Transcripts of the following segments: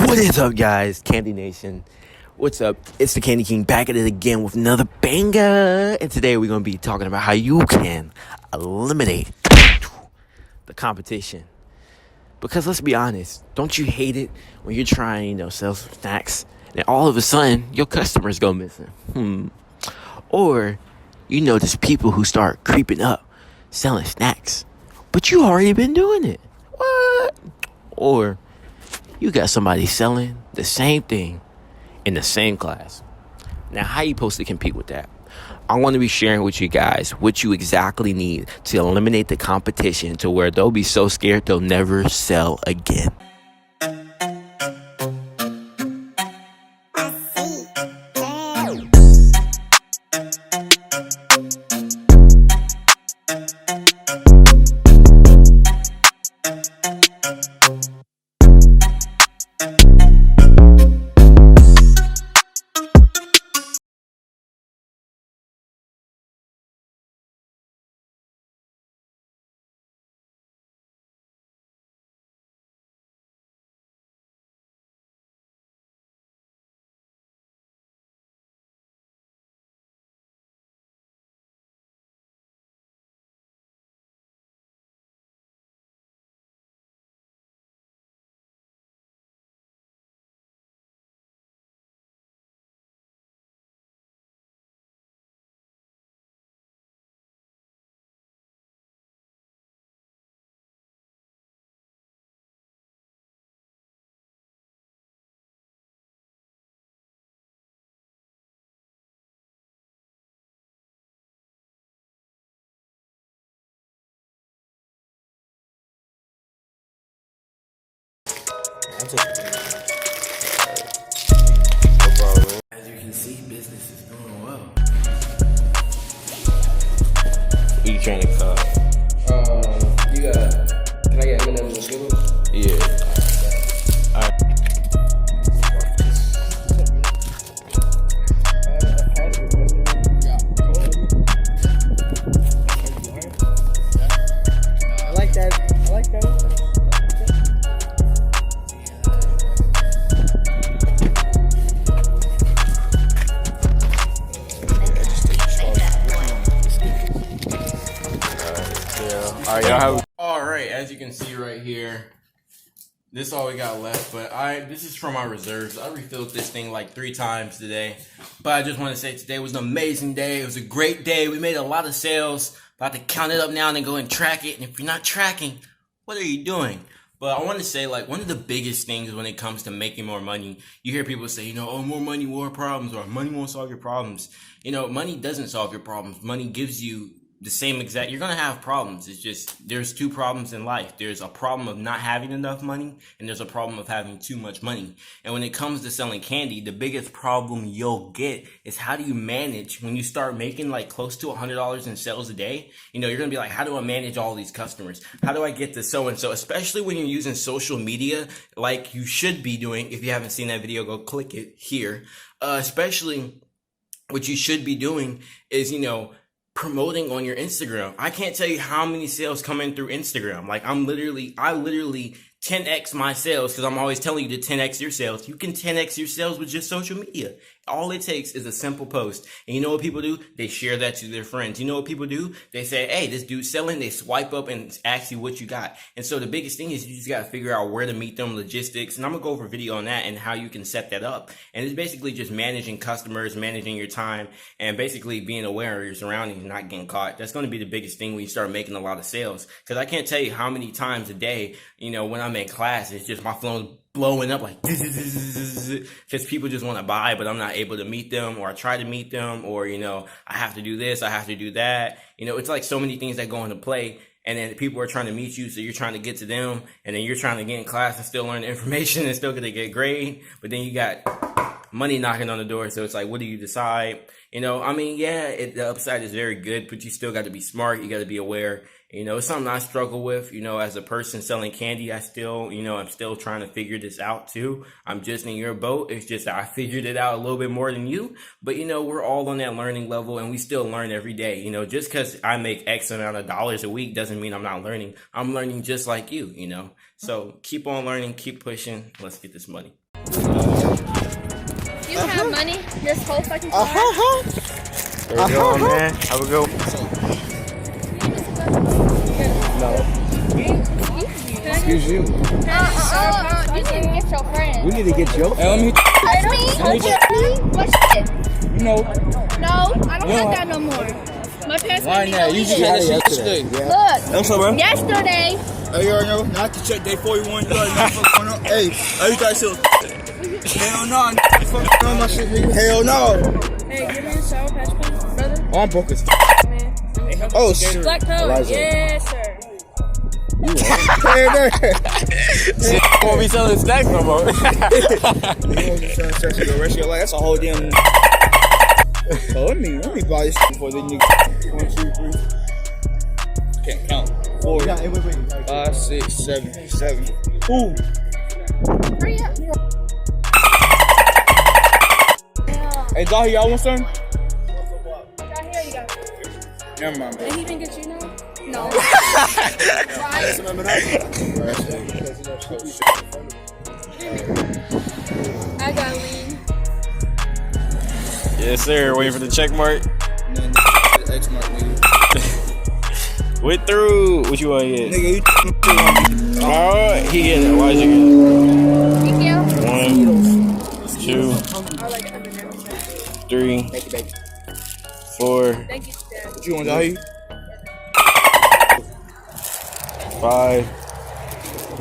What is up, guys? Candy Nation. What's up? It's the Candy King back at it again with another banger. And today we're going to be talking about how you can eliminate the competition. Because let's be honest, don't you hate it when you're trying, sell some snacks and all of a sudden your customers go missing? Or you notice people who start creeping up selling snacks, but you already been doing it. What? Or you got somebody selling the same thing in the same class. Now, how you supposed to compete with that? I want to be sharing with you guys what you exactly need to eliminate the competition to where they'll be so scared they'll never sell again. As you can see, business is doing well. What are you trying to cut? Can I get M&M's and Skittles? Yeah. I like that. Alright, as you can see right here, this is all we got left, but this is from my reserves. I refilled this thing like 3 times today, but I just want to say today was an amazing day. It was a great day. We made a lot of sales. About to count it up now and then go and track it, and if you're not tracking, what are you doing? But I want to say, one of the biggest things when it comes to making more money, you hear people say, oh, more money, more problems, or money won't solve your problems. Money doesn't solve your problems. Money gives you the same exact, you're going to have problems. It's just, there's 2 problems in life. There's a problem of not having enough money, and there's a problem of having too much money. And when it comes to selling candy, the biggest problem you'll get is how do you manage when you start making close to $100 in sales a day? You're going to be like, how do I manage all these customers? How do I get to so-and-so? Especially when you're using social media like you should be doing. If you haven't seen that video, go click it here. Especially what you should be doing is, promoting on your Instagram. I can't tell you how many sales come in through Instagram. I literally 10x my sales because I'm always telling you to 10x your sales. You can 10x your sales with just social media. All it takes is a simple post. And you know what people do? They share that to their friends. You know what people do? They say, hey, this dude's selling. They swipe up and ask you what you got. And so the biggest thing is you just got to figure out where to meet them, logistics. And I'm going to go over a video on that and how you can set that up. And it's basically just managing customers, managing your time, and basically being aware of your surroundings and not getting caught. That's going to be the biggest thing when you start making a lot of sales. Because I can't tell you how many times a day, when I'm in class, it's just my phone blowing up because people just want to buy, but I'm not able to meet them, or I try to meet them, or I have to do this, I have to do that. It's so many things that go into play, and then people are trying to meet you, so you're trying to get to them, and then you're trying to get in class and still learn the information and still gonna get grade, but then you got money knocking on the door, so it's what do you decide? The upside is very good, but you still got to be smart. You got to be aware. It's something I struggle with, as a person selling candy. I'm still trying to figure this out too. I'm just in your boat. It's just I figured it out a little bit more than you, but we're all on that learning level, and we still learn every day. Just because I make X amount of dollars a week doesn't mean I'm not learning. I'm learning just like you, So keep on learning, keep pushing. Let's get this money. You have money this whole fucking time? There we go, man. Have a good one. Excuse you. You need to get your friend. We need to get your. Hey, let me Touch me? Touch me? What shit? you know. No, I don't have that no more. My parents Why made me not? go You eat just it. had that shit yesterday. Look, What's up, bro? yesterday. Hey, you already know. Not to check day 41. You already know what's going on. Hey, you guys still. Hell no. Fuck on my shit, nigga. Hell no. Hey, give me a Sour Patch Kids, brother. Oh, I'm broke as f. Man. Oh, shit. Black Coke. Yes, sir. Hey, there. Won't be selling snacks no more. You know, just trying to search the rest of your life. That's a whole damn. So let me buy this shit before they nigga. 1, 2, 3. Can't count. 4, 5, 6, 7, 7. Ooh. Hurry up. Hey, Dahi, y'all want some? Down here you go. Never mind, bro. Did he even get you now? No. I got lean. Yes, sir. Waiting for the check mark. X mark, nigga. Went through. What you want to get? Nigga, you Alright, he get it. Why'd you Thank you. get it? 1, 2, 3, 4, Thank you, Dad. What you want, Dahi? 5,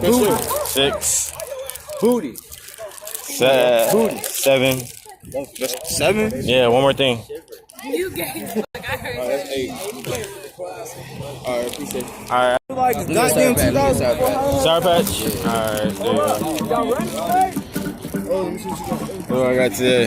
Booty. 6, Booty. 7. 7? Yeah, one more thing. You gave. Like, I heard Alright, that's 8. Alright, appreciate it. Alright, Like, goddamn $2. Sour Patch. Alright, there you go. What do I got today?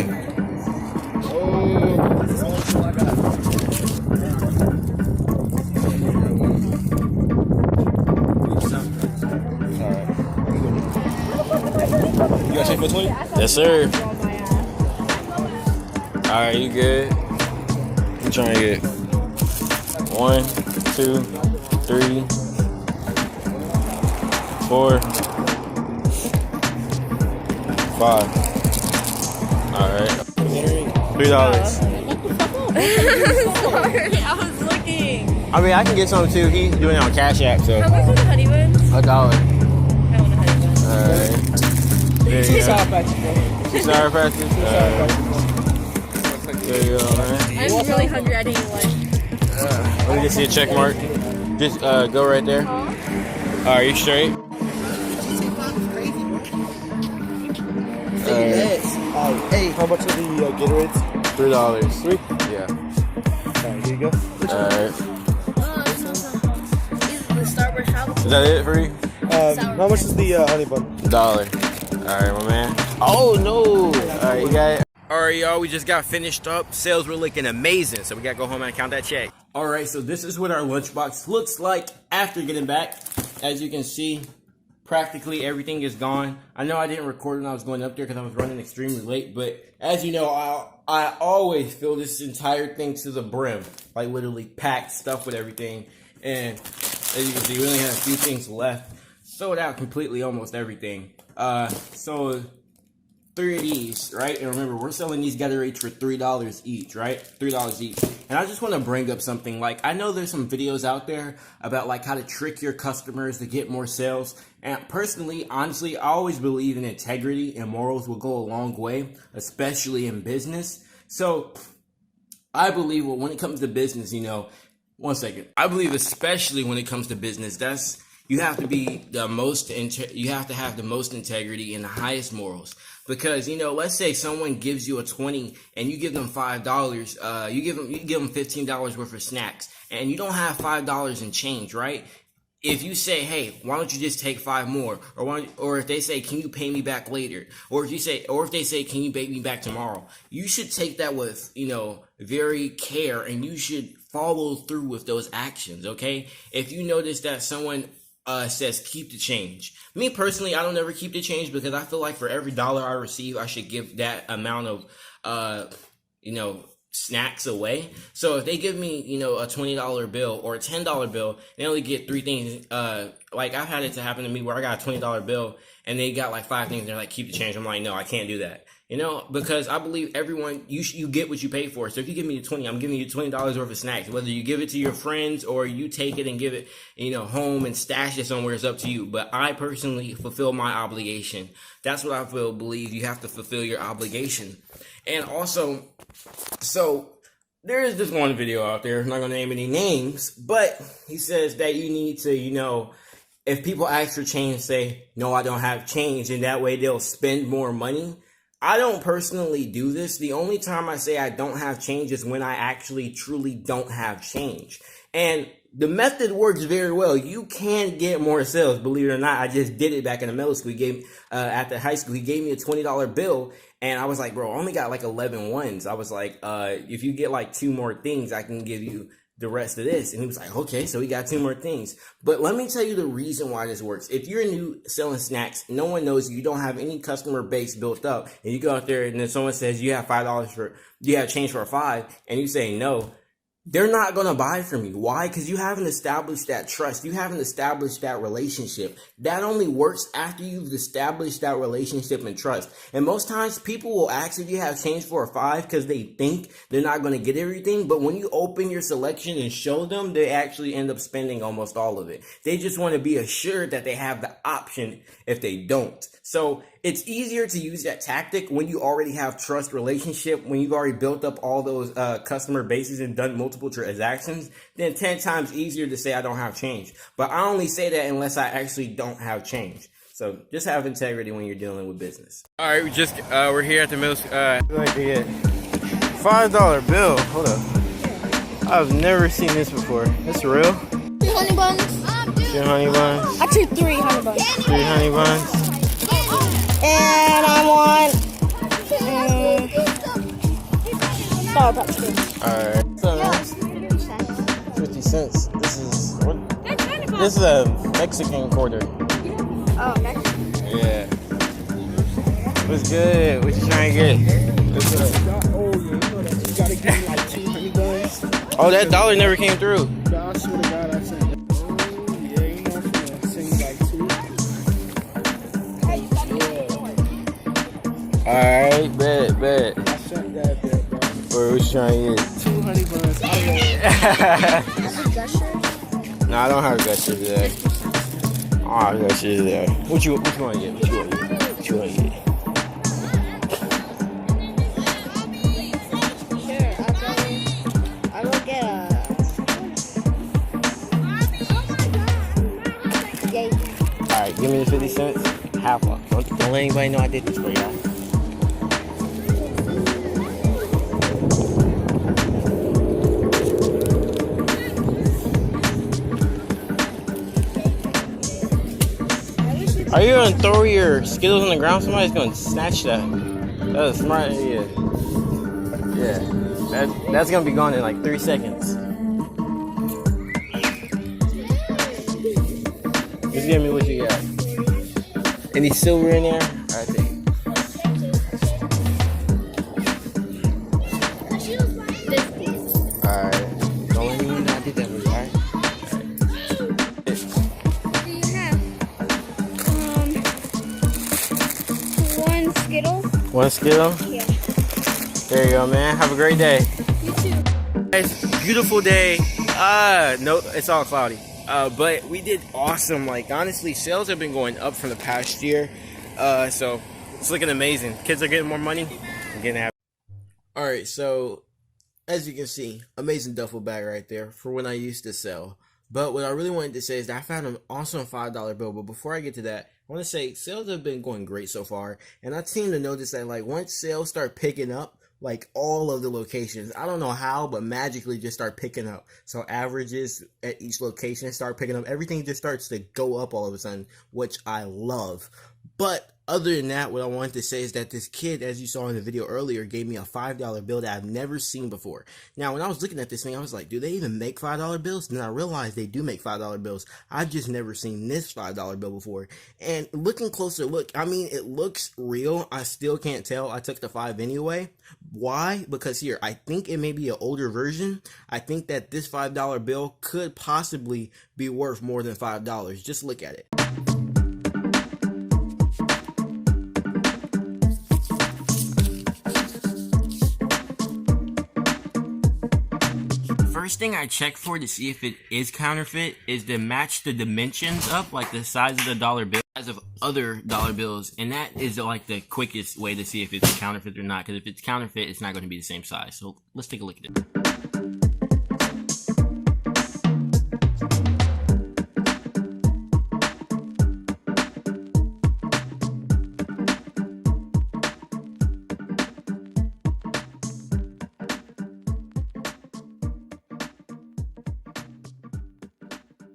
You got shit for 20? Yes, sir. Alright, you good? I'm trying to get 1, 2, 3, 4, 5. Alright. $3. Sorry, I was looking. I mean, I can get some too. He's doing it on Cash App, so How much are the honey buns? $1. I want a honey bun. Alright. There you go. Sour Patch. 2 Sour Patches. Alright. There you go, man. I'm really hungry. I didn't eat lunch. Let me just see a check mark. Just go right there. Are you straight? Hey, how much are the Gatorades? $3. 3? Yeah. Alright, here you go. Alright. The Starburst chocolate. Is that it for you? How much is the honey bun? $1. Alright, my man. Oh no! Alright, you got it. Alright, y'all, we just got finished up. Sales were looking amazing, so we gotta go home and count that check. Alright, so this is what our lunchbox looks like after getting back. As you can see, practically everything is gone. I know I didn't record when I was going up there because I was running extremely late, but as you know, I always fill this entire thing to the brim. Like literally packed stuff with everything. And as you can see, we only have a few things left. Sold out completely almost everything. So 3 of these, right? And remember, we're selling these Gatorades for $3 each, right? $3 each. And I just want to bring up something. Like, I know there's some videos out there about, like, how to trick your customers to get more sales. And personally, honestly, I always believe in integrity and morals will go a long way, especially in business. So, I believe when it comes to business, you know, one second. I believe especially when it comes to business, you have to be you have to have the most integrity and the highest morals. Because, you know, let's say someone gives you a 20 and you give them $5, you give them $15 worth of snacks and you don't have $5 in change, right? If you say, hey, why don't you just take 5 more? Or if they say, can you pay me back later? Or if they say, can you pay me back tomorrow? You should take that with, you know, very care, and you should follow through with those actions, okay? If you notice that someone says keep the change. Me personally, I don't ever keep the change because I feel like for every dollar I receive, I should give that amount of, you know, snacks away. So if they give me, you know, a $20 bill or a $10 bill, they only get 3 things. like I've had it to happen to me where I got a $20 bill and they got like 5 things. And they're like, keep the change. I'm like, no, I can't do that. You know, because I believe everyone, you get what you pay for. So if you give me the 20, I'm giving you $20 worth of snacks. Whether you give it to your friends or you take it and give it, home and stash it somewhere, it's up to you. But I personally fulfill my obligation. That's what I believe. You have to fulfill your obligation. And also, so there is this one video out there. I'm not going to name any names, but he says that you need to, if people ask for change, say, no, I don't have change. And that way they'll spend more money. I don't personally do this. The only time I say I don't have change is when I actually truly don't have change. And the method works very well. You can get more sales, believe it or not. I just did it back in the middle school. At the high school, he gave me a $20 bill. And I was like, bro, I only got like 11 ones. I was like, if you get like 2 more things, I can give you the rest of this. And he was like, okay, so we got 2 more things. But let me tell you the reason why this works. If you're new selling snacks, no one knows you don't have any customer base built up, and you go out there and then someone says you have you have change for 5, and you say no, they're not going to buy from you. Why? Because you haven't established that trust. You haven't established that relationship. That only works after you've established that relationship and trust. And most times people will ask if you have change for a 5 because they think they're not going to get everything. But when you open your selection and show them, they actually end up spending almost all of it. They just want to be assured that they have the option if they don't. So it's easier to use that tactic when you already have trust relationship, when you've already built up all those customer bases and done multiple transactions, then 10 times easier to say I don't have change. But I only say that unless I actually don't have change. So just have integrity when you're dealing with business. All right, we're here at the middle school. Like to get $5 bill. Hold up. I've never seen this before. This real? 2 honey buns. 2 honey buns. Actually, 3 honey buns. 3 honey buns. And I want Sour Patch Kids. Alright. So that's 50 cents. This is what? This is a Mexican quarter. Oh, Mexican. Yeah. What's good? What you trying to get? What's up? You gotta give me like 2 honey buns. Oh, that dollar never came through. I swear to God, I sent it. Oh, yeah, you know, I'm gonna send you like 2. Alright, bet. I sent that there, bro. Or what you trying to get? 2 honey buns. No, I don't have a gusher today. Oh, I got gusher today. What you want to get? What you want to get? Sure, I will get a... Yay. Alright, give me the 50 cents. Half off. Don't let anybody know I did this for y'all. Are you gonna throw your Skittles on the ground? Somebody's gonna snatch that. That's a smart idea. Yeah. That's gonna be gone in like 3 seconds. Just give me what you got. Any silver in there? Alright, take it. Alright. Don't let me know I did that for you, alright? Do you have 1 Skittle? 1 Skittle? Yeah. There you go, man. Have a great day. You too. Guys, beautiful day. No, it's all cloudy. But we did awesome. Like, honestly, sales have been going up from the past year. So it's looking amazing. Kids are getting more money. I'm getting happy. All right, so as you can see, amazing duffel bag right there for when I used to sell. But what I really wanted to say is that I found an awesome $5 bill. But before I get to that, I want to say sales have been going great so far. And I seem to notice that, like, once sales start picking up, like, all of the locations, I don't know how, but magically just start picking up. So averages at each location start picking up. Everything just starts to go up all of a sudden, which I love. But other than that, what I wanted to say is that this kid, as you saw in the video earlier, gave me a $5 bill that I've never seen before. Now, when I was looking at this thing, I was like, do they even make $5 bills? And then I realized they do make $5 bills. I've just never seen this $5 bill before. And looking closer, look, I mean, it looks real. I still can't tell. I took the 5 anyway. Why? Because here, I think it may be an older version. I think that this $5 bill could possibly be worth more than $5. Just look at it. First thing I check for to see if it is counterfeit is to match the dimensions up, like the size of the dollar bill, size of other dollar bills, and that is like the quickest way to see if it's counterfeit or not, because if it's counterfeit, it's not going to be the same size. So let's take a look at it.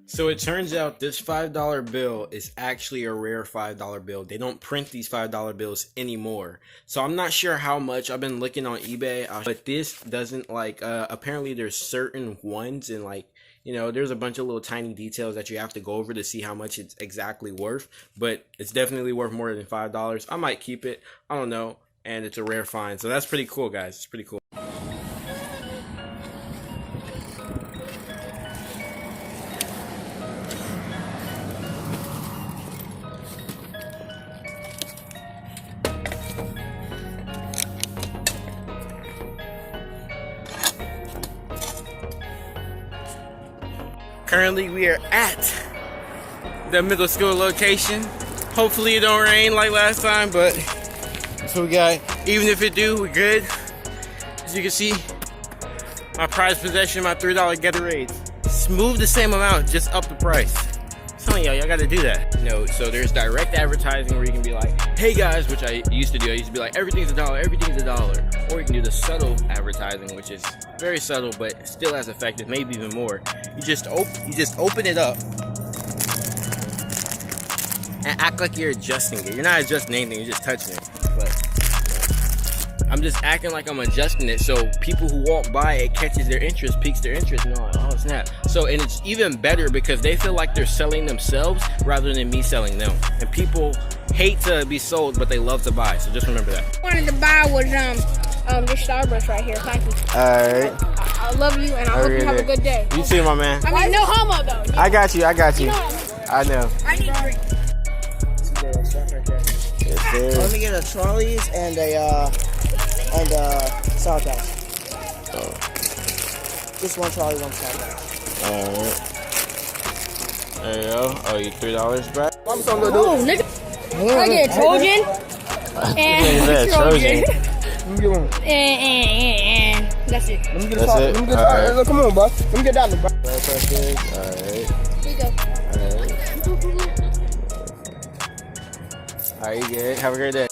So it turns out this $5 bill is actually a rare $5 bill. They don't print these $5 bills anymore. So I'm not sure how much. I've been looking on eBay, but this doesn't like, apparently there's certain ones and like, you know, there's a bunch of little tiny details that you have to go over to see how much it's exactly worth, but it's definitely worth more than $5. I might keep it. I don't know. And it's a rare find. So that's pretty cool, guys. It's pretty cool. Currently, we are at the middle school location. Hopefully it don't rain like last time, but that's what we got. Even if it do, we're good. As you can see, my prized possession, my $3 Gatorades. Smooth the same amount, just up the price. Some of y'all gotta do that. No, so there's direct advertising where you can be like, hey guys, which I used to do. I used to be like, everything's $1, everything's $1. Or you can do the subtle advertising, which is very subtle, but still as effective, maybe even more. You just open it up and act like you're adjusting it. You're not adjusting anything, you're just touching it. But I'm just acting like I'm adjusting it, so people who walk by, it catches their interest, piques their interest, and they're like, oh snap. So, and it's even better because they feel like they're selling themselves rather than me selling them. And people hate to be sold, but they love to buy, so just remember that. What I wanted to buy was this Starburst right here. Thank you. Alright. I love you, and I hope you have a good day. You too, my man. I mean, no homo though. I got you. You know what I mean? I know. I need a drink. Yes, Let me get a Charlie's and a Sour Patch. Just one Charlie, one Sour Patch. Alright. There you go. Oh, you $3 back? Oh, nigga. I get a Trojan. And a Trojan. Let me get one. And that's it. Let me get That's a it? Let me get Alright. Look, come on, bro. Let me get down there, bro. Alright. Here you go. Alright, you good. Have a great day.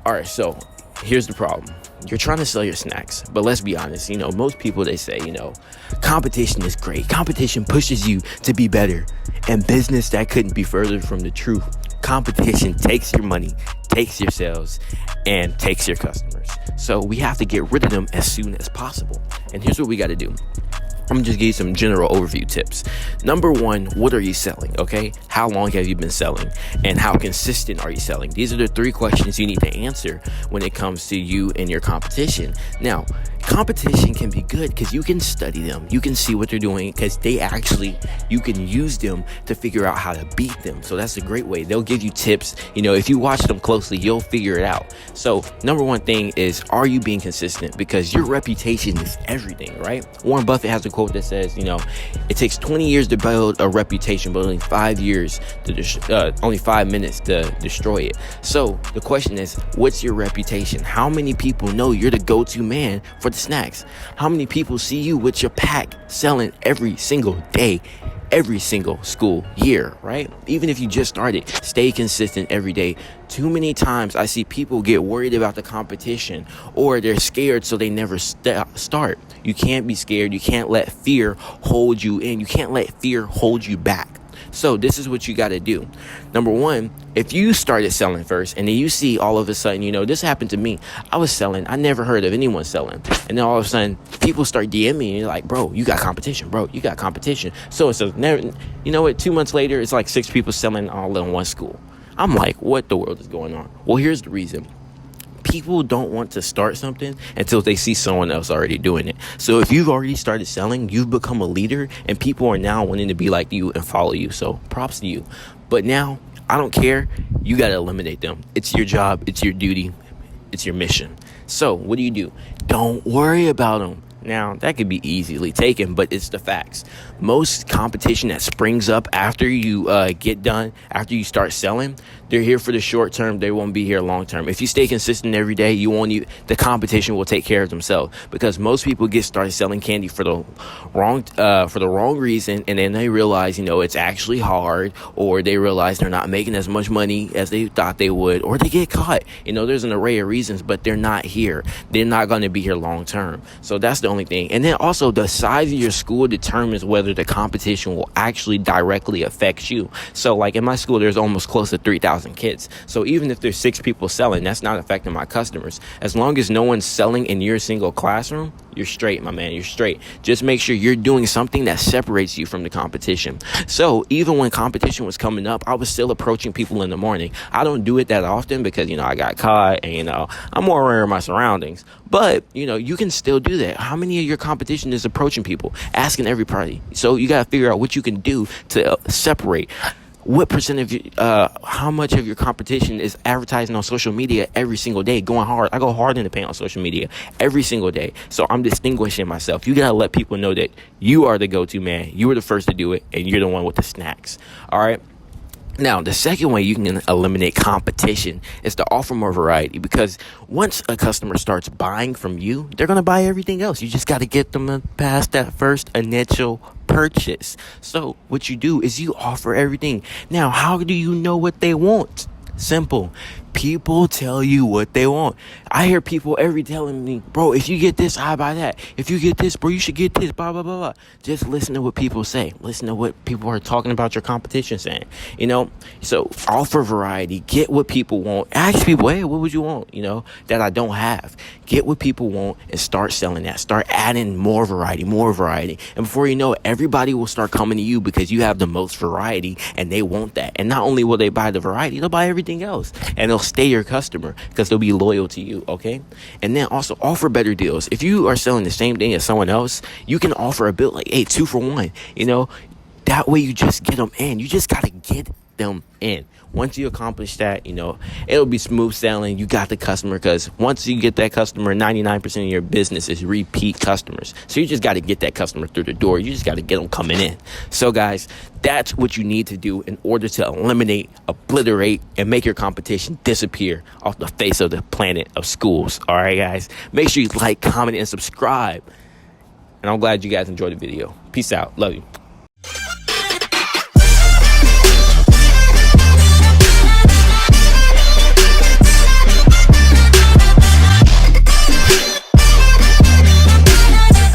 Alright, so here's the problem. You're trying to sell your snacks, but let's be honest, you know, most people, they say, you know, competition is great. Competition pushes you to be better. And business, that couldn't be further from the truth. Competition takes your money, takes your sales, and takes your customers. So we have to get rid of them as soon as possible. And here's what we got to do. I'm gonna just give you some general overview tips. Number one, what are you selling? Okay, how long have you been selling, and how consistent are you selling? These are the 3 questions you need to answer when it comes to you and your competition. Now, competition can be good because you can study them, you can see what they're doing, because you can use them to figure out how to beat them. So that's a great way. They'll give you tips. You know, if you watch them closely, you'll figure it out. So number one thing is, are you being consistent? Because your reputation is everything, right? Warren Buffett has a quote that says, you know, it takes 20 years to build a reputation, but only 5 minutes to destroy it. So the question is, what's your reputation? How many people know you're the go-to man for the snacks? How many people see you with your pack selling every single day, every single school year, right? Even if you just started, stay consistent every day. Too many times I see people get worried about the competition, or they're scared so they never start. You can't be scared. You can't let fear hold you in. You can't let fear hold you back. So this is what you got to do. Number one, if you started selling first and then you see all of a sudden, this happened to me. I was selling. I never heard of anyone selling. And then all of a sudden people start DMing me and you're like, bro, you got competition, bro. You got competition. So it's never, 2 months later, it's like 6 people selling all in one school. I'm like, what the world is going on? Well, here's the reason. People don't want to start something until they see someone else already doing it. So if you've already started selling, you've become a leader, and people are now wanting to be like you and follow you. So props to you. But now, I don't care. You got to eliminate them. It's your job. It's your duty. It's your mission. So what do? Don't worry about them. Now, that could be easily taken, but it's the facts. Most competition that springs up after you get done, after you start selling, they're here for the short term. They won't be here long term. If you stay consistent every day, the competition will take care of themselves, because most people get started selling candy for the wrong reason, and then they realize, it's actually hard, or they realize they're not making as much money as they thought they would, or they get caught. There's an array of reasons, but they're not here. They're not going to be here long term. So that's the only thing. And then also, the size of your school determines whether the competition will actually directly affect you. So like in my school, there's almost close to 3,000 kids. So even if there's 6 people selling, that's not affecting my customers. As long as no one's selling in your single classroom, you're straight, my man. You're straight. Just make sure you're doing something that separates you from the competition. So even when competition was coming up, I was still approaching people in the morning. I don't do it that often because, I got caught and, I'm more aware of my surroundings. But, you can still do that. How many of your competition is approaching people, asking every party? So you got to figure out what you can do to separate. What percent of how much of your competition is advertising on social media every single day, going hard? I go hard in the paint on social media every single day. So I'm distinguishing myself. You got to let people know that you are the go-to man. You were the first to do it, and you're the one with the snacks. All right. Now, the second way you can eliminate competition is to offer more variety, because once a customer starts buying from you, they're going to buy everything else. You just got to get them past that first initial purchase. So what you do is you offer everything. Now, how do you know what they want? Simple. People tell you what they want. I hear people telling me, bro, if you get this, I buy that. If you get this, bro, you should get this, blah, blah, blah, blah. Just listen to what people say. Listen to what people are talking about your competition saying, So offer variety. Get what people want. Ask people, hey, what would you want, that I don't have? Get what people want and start selling that. Start adding more variety. And before you know it, everybody will start coming to you because you have the most variety and they want that. And not only will they buy the variety, they'll buy everything else. And they'll stay your customer because they'll be loyal to you, okay? And then also offer better deals. If you are selling the same thing as someone else, you can offer a bill like, hey, 2 for 1, That way you just get them in. You just got to get them in. Once you accomplish that, it'll be smooth sailing. You got the customer, because once you get that customer, 99% of your business is repeat customers. So you just got to get that customer through the door. You just got to get them coming in. So guys, that's what you need to do in order to eliminate, obliterate, and make your competition disappear off the face of the planet of schools. All right, guys, make sure you like, comment, and subscribe. And I'm glad you guys enjoyed the video. Peace out. Love you.